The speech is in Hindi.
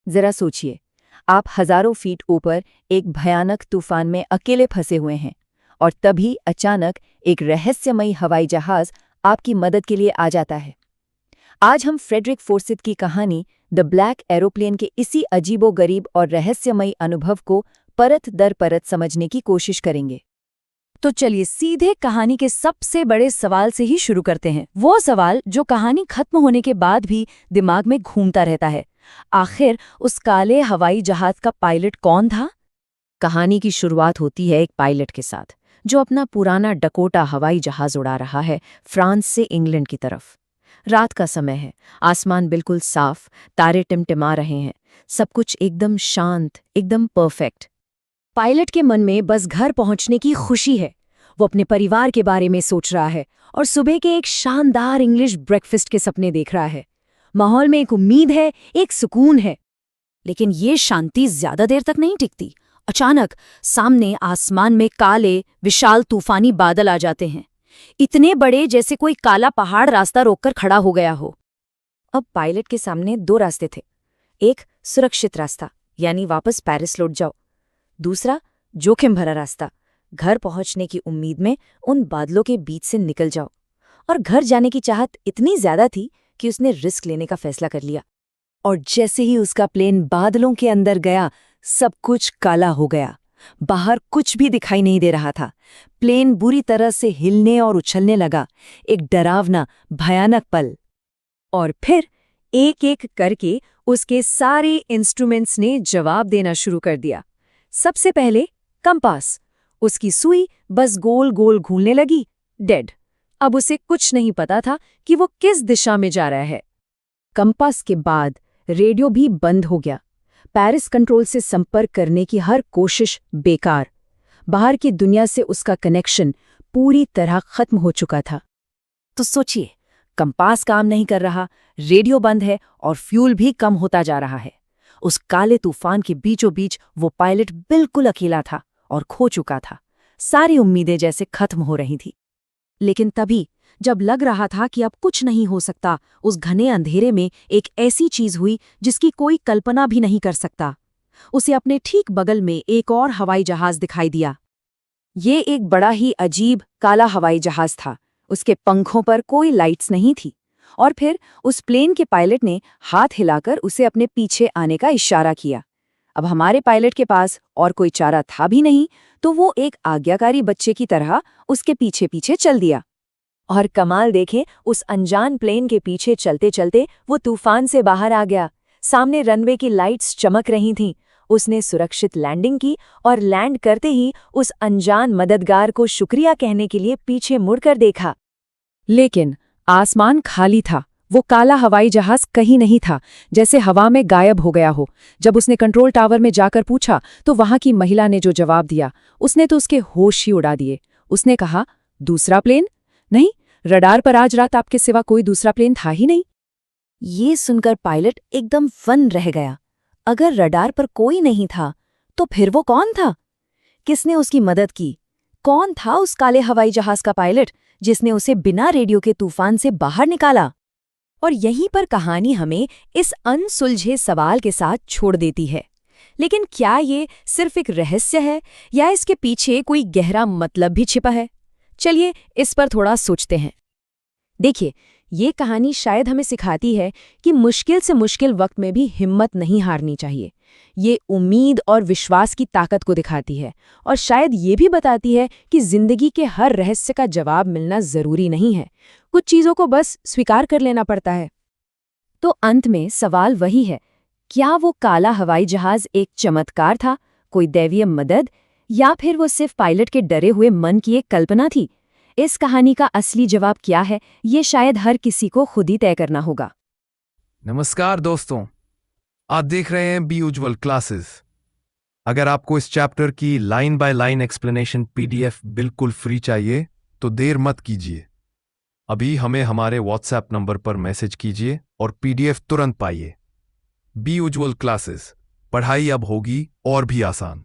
जरा सोचिए, आप हजारों फीट ऊपर एक भयानक तूफान में अकेले फंसे हुए हैं और तभी अचानक एक रहस्यमयी हवाई जहाज आपकी मदद के लिए आ जाता है। आज हम फ्रेडरिक फोर्सिथ की कहानी द ब्लैक एरोप्लेन के इसी अजीबोगरीब और रहस्यमयी अनुभव को परत दर परत समझने की कोशिश करेंगे। तो चलिए सीधे कहानी के सबसे बड़े सवाल से ही शुरू करते हैं। वो सवाल जो कहानी खत्म होने के बाद भी दिमाग में घूमता रहता है। आखिर उस काले हवाई जहाज का पायलट कौन था? कहानी की शुरुआत होती है एक पायलट के साथ, जो अपना पुराना डकोटा हवाई जहाज उड़ा रहा है फ्रांस से इंग्लैंड की तरफ। रात का समय है, आसमान बिल्कुल साफ, तारे टिमटिमा रहे हैं, सब कुछ एकदम शांत, एकदम परफेक्ट। पायलट के मन में बस घर पहुंचने की खुशी है। वो अपने परिवार के बारे में सोच रहा है और सुबह के एक शानदार इंग्लिश ब्रेकफास्ट के सपने देख रहा है। माहौल में एक उम्मीद है, एक सुकून है। लेकिन ये शांति ज्यादा देर तक नहीं टिकती। अचानक सामने आसमान में काले विशाल तूफानी बादल आ जाते हैं, इतने बड़े जैसे कोई काला पहाड़ रास्ता रोककर खड़ा हो गया हो। अब पायलट के सामने दो रास्ते थे। एक सुरक्षित रास्ता, यानी वापस पेरिस लौट जाओ। दूसरा जोखिम भरा रास्ता, घर पहुंचने की उम्मीद में उन बादलों के बीच से निकल जाओ। और घर जाने की चाहत इतनी ज्यादा थी कि उसने रिस्क लेने का फैसला कर लिया। और जैसे ही उसका प्लेन बादलों के अंदर गया, सब कुछ काला हो गया। बाहर कुछ भी दिखाई नहीं दे रहा था। प्लेन बुरी तरह से हिलने और उछलने लगा। एक डरावना, भयानक पल। और फिर एक एक करके उसके सारे इंस्ट्रूमेंट्स ने जवाब देना शुरू कर दिया। सबसे पहले कंपास। उसकी सुई बस गोल गोल घूमने लगी। डेड। अब उसे कुछ नहीं पता था कि वो किस दिशा में जा रहा है। कंपास के बाद रेडियो भी बंद हो गया। पेरिस कंट्रोल से संपर्क करने की हर कोशिश बेकार। बाहर की दुनिया से उसका कनेक्शन पूरी तरह खत्म हो चुका था। तो सोचिए, कंपास काम नहीं कर रहा, रेडियो बंद है और फ्यूल भी कम होता जा रहा है। उस काले तूफान के बीचों बीच वो पायलट बिल्कुल अकेला था और खो चुका था। सारी उम्मीदें जैसे खत्म हो रही थी। लेकिन तभी, जब लग रहा था कि अब कुछ नहीं हो सकता, उस घने अंधेरे में एक ऐसी चीज हुई जिसकी कोई कल्पना भी नहीं कर सकता। उसे अपने ठीक बगल में एक और हवाई जहाज दिखाई दिया। ये एक बड़ा ही अजीब काला हवाई जहाज था। उसके पंखों पर कोई लाइट्स नहीं थी। और फिर उस प्लेन के पायलट ने हाथ हिलाकर उसे अपने पीछे आने का इशारा किया। अब हमारे पायलट के पास और कोई चारा था भी नहीं, तो वो एक आज्ञाकारी बच्चे की तरह उसके पीछे पीछे चल दिया। और कमाल देखें, उस अनजान प्लेन के पीछे चलते चलते वो तूफान से बाहर आ गया। सामने रनवे की लाइट्स चमक रही थीं। उसने सुरक्षित लैंडिंग की और लैंड करते ही उस अनजान मददगार को शुक्रिया कहने के लिए पीछे मुड़कर देखा। लेकिन आसमान खाली था। वो काला हवाई जहाज कहीं नहीं था, जैसे हवा में गायब हो गया हो। जब उसने कंट्रोल टावर में जाकर पूछा तो वहां की महिला ने जो जवाब दिया, उसने तो उसके होश ही उड़ा दिए। उसने कहा, दूसरा प्लेन? नहीं, रडार पर आज रात आपके सिवा कोई दूसरा प्लेन था ही नहीं। ये सुनकर पायलट एकदम फन रह गया। अगर रडार पर कोई नहीं था, तो फिर वो कौन था? किसने उसकी मदद की? कौन था उस काले हवाई जहाज का पायलट जिसने उसे बिना रेडियो के तूफान से बाहर निकाला? और यहीं पर कहानी हमें इस अनसुलझे सवाल के साथ छोड़ देती है। लेकिन क्या ये सिर्फ एक रहस्य है या इसके पीछे कोई गहरा मतलब भी छिपा है? चलिए इस पर थोड़ा सोचते हैं। देखिए, ये कहानी शायद हमें सिखाती है कि मुश्किल से मुश्किल वक्त में भी हिम्मत नहीं हारनी चाहिए। ये उम्मीद और विश्वास की ताकत को दिखाती है और शायद ये भी बताती है कि जिंदगी के हर रहस्य का जवाब मिलना जरूरी नहीं है। कुछ चीज़ों को बस स्वीकार कर लेना पड़ता है। तो अंत में सवाल वही है, क्या वो काला हवाई जहाज एक चमत्कार था, कोई दैवीय मदद, या फिर वो सिर्फ पायलट के डरे हुए मन की एक कल्पना थी? इस कहानी का असली जवाब क्या है, ये शायद हर किसी को खुद ही तय करना होगा। नमस्कार दोस्तों, आप देख रहे हैं बी यूजुअल क्लासेस। अगर आपको इस चैप्टर की line by line explanation PDF बिल्कुल फ्री चाहिए तो देर मत कीजिए। अभी हमें हमारे व्हाट्सएप नंबर पर मैसेज कीजिए और पीडीएफ तुरंत पाइए। बी यूजुअल क्लासेस, पढ़ाई अब होगी और भी आसान।